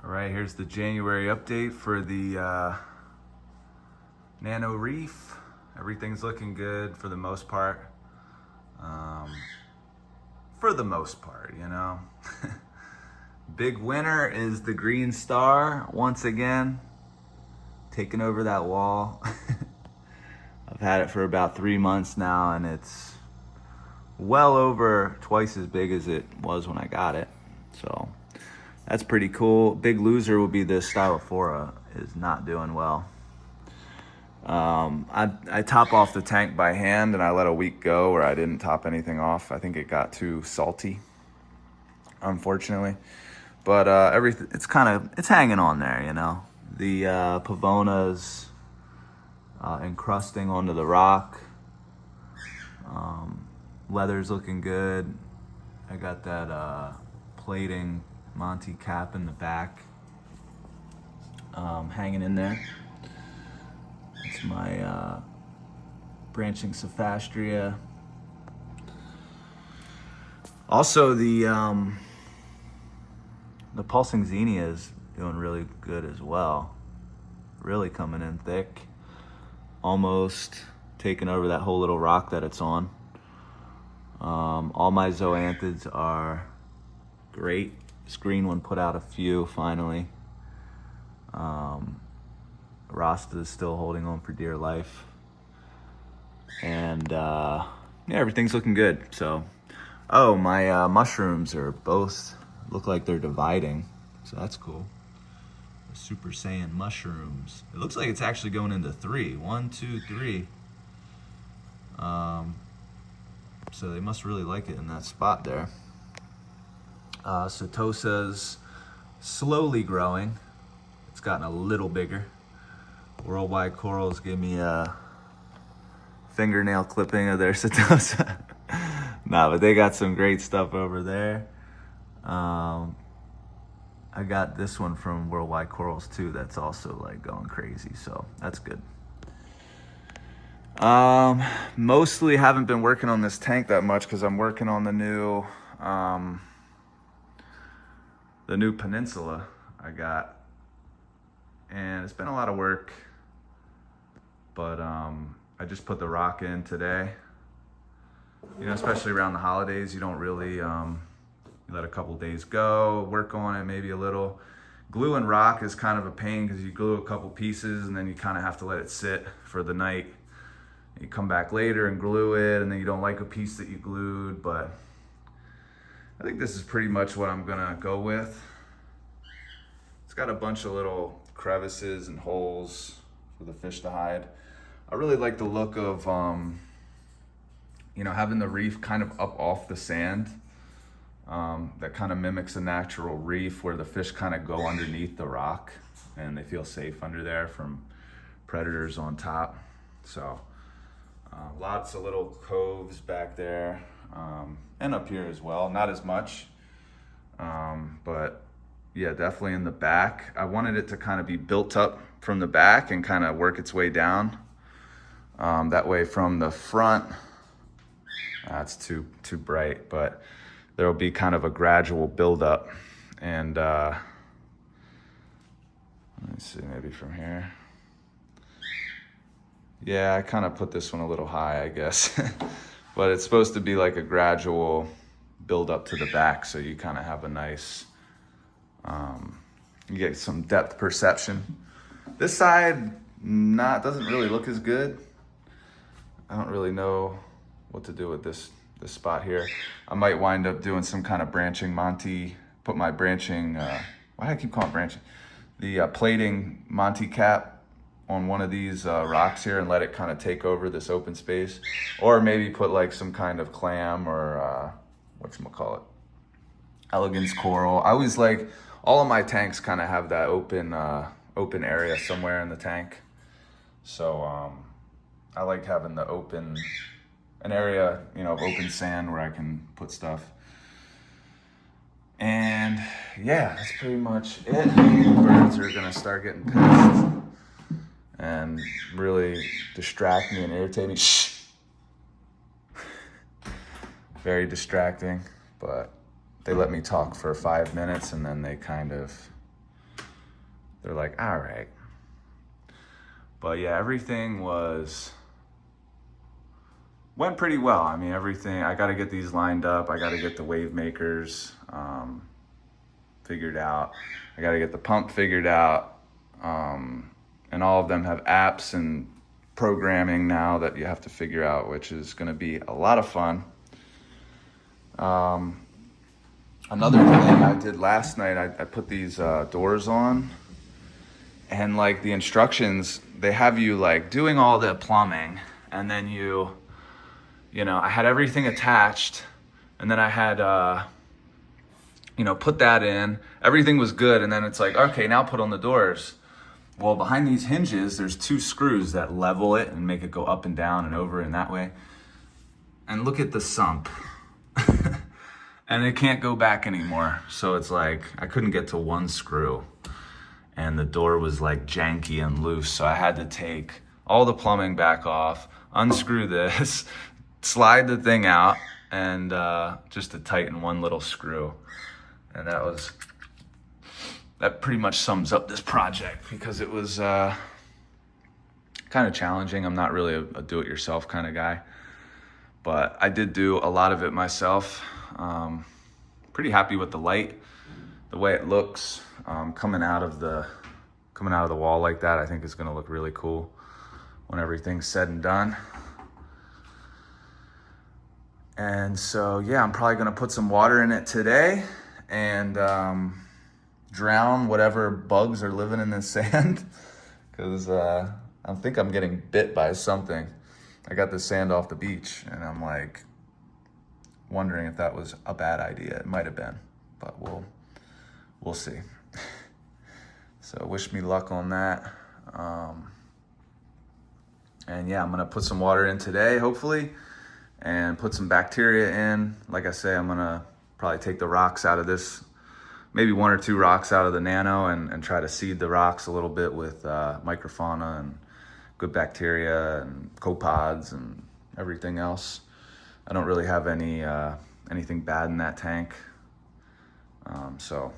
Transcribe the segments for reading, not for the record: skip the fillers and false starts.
All right, here's the January update for the Nano Reef. Everything's looking good for the most part. You know. Big winner is the green star once again, taking over that wall. I've had it for about 3 months now, and it's well over twice as big as it was when I got it. So that's pretty cool. Big loser will be this Stylophora, is not doing well. I top off the tank by hand, and I let a week go where I didn't top anything off. I think it got too salty, unfortunately. But it's hanging on there, you know. The Pavona's encrusting onto the rock. Leather's looking good. I got that plating Monty cap in the back, hanging in there. It's my branching Sophastria. Also, the pulsing Xenia is doing really good as well. Really coming in thick. Almost taking over that whole little rock that it's on. All my zoanthids are great. This green one put out a few finally. Rasta is still holding on for dear life. And yeah, everything's looking good. So, oh, my mushrooms are both look like they're dividing. So that's cool. The Super Saiyan mushrooms. It looks like it's actually going into 3. 1, 2, 3. So they must really like it in that spot there. Setosa's slowly growing. It's gotten a little bigger. Worldwide Corals give me a fingernail clipping of their Setosa. Nah, but they got some great stuff over there. I got this one from Worldwide Corals too. That's also like going crazy, so that's good. Mostly haven't been working on this tank that much because I'm working on the new Peninsula I got, and it's been a lot of work. But I just put the rock in today. You know, especially around the holidays, you don't really you let a couple days go, work on it maybe a little. Glue and rock is kind of a pain because you glue a couple pieces and then you kind of have to let it sit for the night. You come back later and glue it, and then you don't like a piece that you glued, but I think this is pretty much what I'm gonna go with. It's got a bunch of little crevices and holes for the fish to hide. I really like the look of, you know, having the reef kind of up off the sand. That kind of mimics a natural reef where the fish kind of go underneath the rock and they feel safe under there from predators on top. So lots of little coves back there, and up here as well. Not as much, but yeah, definitely in the back. I wanted it to kind of be built up from the back and kind of work its way down. That way from the front, that's too bright, but there'll be kind of a gradual buildup. And let me see, maybe from here. Yeah, I kind of put this one a little high, I guess. But it's supposed to be like a gradual build up to the back, so you kind of have a nice, you get some depth perception. This side doesn't really look as good. I don't really know what to do with this spot here. I might wind up doing some kind of branching Monty, put my branching, why do I keep calling it branching? The plating Monty cap on one of these rocks here and let it kind of take over this open space. Or maybe put like some kind of clam or whatchamacallit, elegance coral. I always like, all of my tanks kind of have that open area somewhere in the tank. So I like having the an area, you know, of open sand where I can put stuff. And yeah, that's pretty much it. Birds are gonna start getting pissed and really distract me and irritate me. Shh. Very distracting, but they let me talk for 5 minutes and then they kind of they're like, all right. But yeah, everything went pretty well. I mean, everything, I got to get these lined up. I got to get the wave makers figured out. I got to get the pump figured out. And all of them have apps and programming now that you have to figure out, which is going to be a lot of fun. Another thing I did last night, I put these doors on, and like the instructions, they have you like doing all the plumbing, and then you know, I had everything attached, and then I had, put that in. Everything was good, and then it's like, okay, now put on the doors. Well, behind these hinges, there's 2 screws that level it and make it go up and down and over and that way. And look at the sump. And it can't go back anymore. So it's like, I couldn't get to 1 screw. And the door was like janky and loose. So I had to take all the plumbing back off, unscrew this, slide the thing out, and just to tighten 1 little screw. And that pretty much sums up this project, because it was kind of challenging. I'm not really a do-it-yourself kind of guy, but I did do a lot of it myself. Pretty happy with the light, the way it looks coming out of the wall like that. I think it's going to look really cool when everything's said and done. And so yeah, I'm probably going to put some water in it today and drown whatever bugs are living in the sand, because I think I'm getting bit by something. I got the sand off the beach, and I'm like wondering if that was a bad idea. It might have been, but we'll see. So wish me luck on that. And yeah, I'm gonna put some water in today, hopefully, and put some bacteria in. Like I say, I'm gonna probably take the rocks out of this, maybe 1 or 2 rocks out of the nano, and try to seed the rocks a little bit with microfauna and good bacteria and copepods and everything else. I don't really have anything bad in that tank. So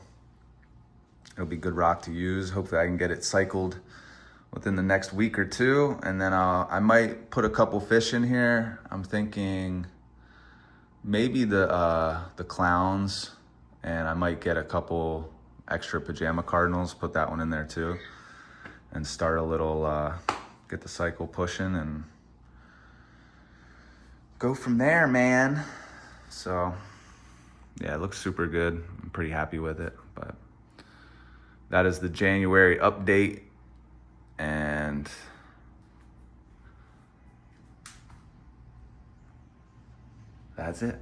it'll be good rock to use. Hopefully I can get it cycled within the next week or 2, and then I might put a couple fish in here. I'm thinking maybe the clowns, and I might get a couple extra pajama cardinals, put that one in there too, and start a little, get the cycle pushing and go from there, man. So yeah, it looks super good. I'm pretty happy with it. But that is the January update, and that's it.